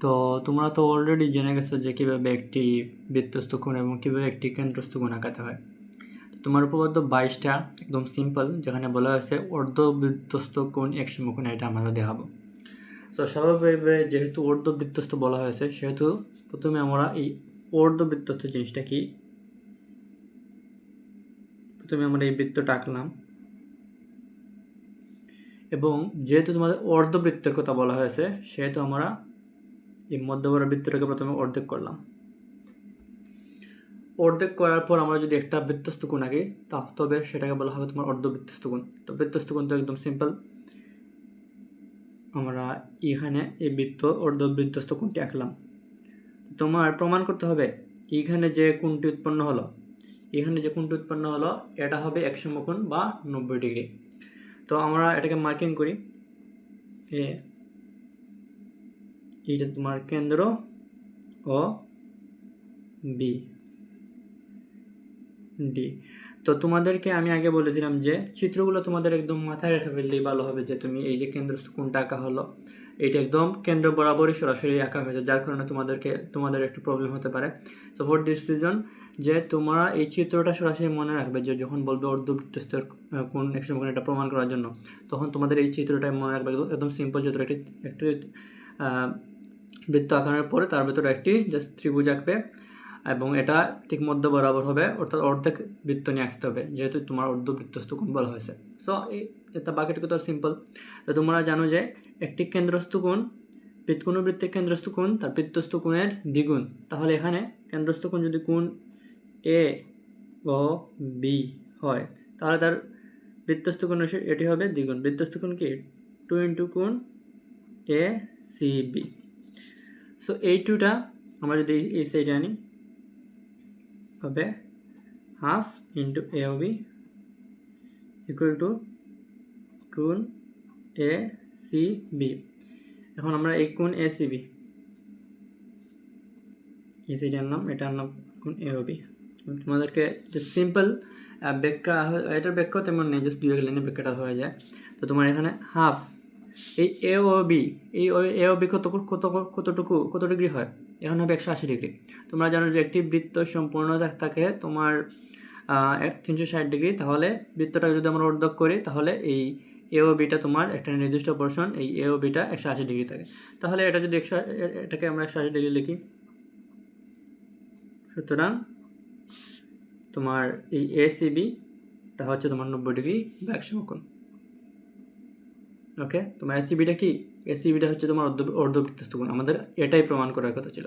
তো তোমরা তো অলরেডি জেনে গেছো যে কীভাবে একটি বৃত্তস্থ কোণ এবং কীভাবে একটি কেন্দ্রস্থ কোণ আঁকাতে হয়। তোমার উপপাদ্য 22টা একদম সিম্পল, যেখানে বলা হয়েছে অর্ধবৃত্তস্থ কোণ এক সমকোণ, এটা আমরা দেখাবো। সো স্বাভাবিকভাবে যেহেতু অর্ধবৃত্তস্থ বলা হয়েছে, সেহেতু প্রথমে আমরা এই অর্ধবৃত্তস্থ জিনিসটা কি, প্রথমে আমরা এই বৃত্তটা আঁকলাম, এবং যেহেতু তোমাদের অর্ধবৃত্তের কথা বলা হয়েছে, সেহেতু আমরা এই মধ্যবর্তী বৃত্তটাকে প্রথমে অর্ধেক করলাম। অর্ধেক করার পর আমরা যদি একটা বৃত্তস্থ কোণ আঁকি, তবে সেটাকে বলা হবে তোমার অর্ধবৃত্তস্থ কোণ। তো বৃত্তস্থ কোণ তো একদম সিম্পল, আমরা এখানে এই অর্ধবৃত্তস্থ কোণটি আঁকলাম। তোমার প্রমাণ করতে হবে এখানে যে কোণটি উৎপন্ন হলো, এটা হবে এক সমকোণ বা 90 ডিগ্রি। তো আমরা এটাকে মার্কিং করি, এইটা তোমার কেন্দ্র ও বি ডি। তো তোমাদেরকে আমি আগে বলেছিলাম যে চিত্রগুলো তোমাদের একদম মাথায় রেখে ফেললেই ভালো হবে, যে তুমি এই যে কেন্দ্রস্থ কোণটা আঁকা হলো, এটা একদম কেন্দ্র বরাবরই সরাসরি আঁকা হয়েছে, যার কারণে তোমাদের একটু প্রবলেম হতে পারে। সো ফর দিস রিজন, যে তোমরা এই চিত্রটা সরাসরি মনে রাখবে, যে যখন বলবে অর্ধবৃত্তস্থ কোণ এক সমকোণ এটা প্রমাণ করার জন্য, তখন তোমাদের এই চিত্রটাই মনে রাখবে। একদম সিম্পল চিত্র, একটি বৃত্ত আঁকানোর পরে তার ভিতরে একটি জাস্ট ত্রিভুজ আঁকবে, এবং এটা ঠিক মধ্য বরাবর হবে, অর্থাৎ অর্ধেক বৃত্ত নিয়ে আঁকতে হবে, যেহেতু তোমার অর্ধবৃত্তস্থ কোণ বলা হয়েছে। সো এটা বাকিটুকু তো সিম্পল। তো তোমরা জানো যে একটি কেন্দ্রস্থ কোণ, কোনো বৃত্তের কেন্দ্রস্থ কোণ তার বৃত্তস্থ কোণের দ্বিগুণ। তাহলে এখানে কেন্দ্রস্থ কোণ যদি কোণ এ ও বি হয়, তাহলে তার বৃত্তস্থ কোণ এটি হবে দ্বিগুণ। বৃত্তস্থ কোণ কি 2 ইন্টু কোণ এ সি বি। সো এই টুটা আমরা যদি এই সাইডে আনি, হবে half into A O B equal to কোণ এ সি বি। এখন আমরা এই কোণ এ সি বি এই সাইডে আনলাম, এটা আনলাম কোণ এ ও বি। তোমাদেরকে যে সিম্পল ব্যাখ্যা, এটার ব্যাখ্যাও তেমন নেই, জাস্ট 2 লাইনে ব্যাখ্যাটা হয়ে যায়। তো তোমার এখানে হাফ এই এ ও বি, এই এ ও বি কত ডিগ্রি হয়, এখন হবে 180 ডিগ্রি। তোমরা জানো যে একটি বৃত্ত সম্পূর্ণ থাকে তোমার 360 ডিগ্রি, তাহলে বৃত্তটা যদি আমরা অর্ধেক করি, তাহলে এই এ ও বিটা তোমার একটা নির্দিষ্ট পোর্শন, এই এ ও বিটা 180 ডিগ্রি থাকে। তাহলে এটা যদি এটাকে আমরা 180 ডিগ্রি লিখি, সুতরাং তোমার এই এসিবিটা হচ্ছে তোমার 90 ডিগ্রি বা এক সমকোণ। ওকে, তোমার এসিবিটা কি, এসিবিটা হচ্ছে তোমার অর্ধবৃত্তস্থ কোণ। আমাদের এটাই প্রমাণ করার কথা ছিল।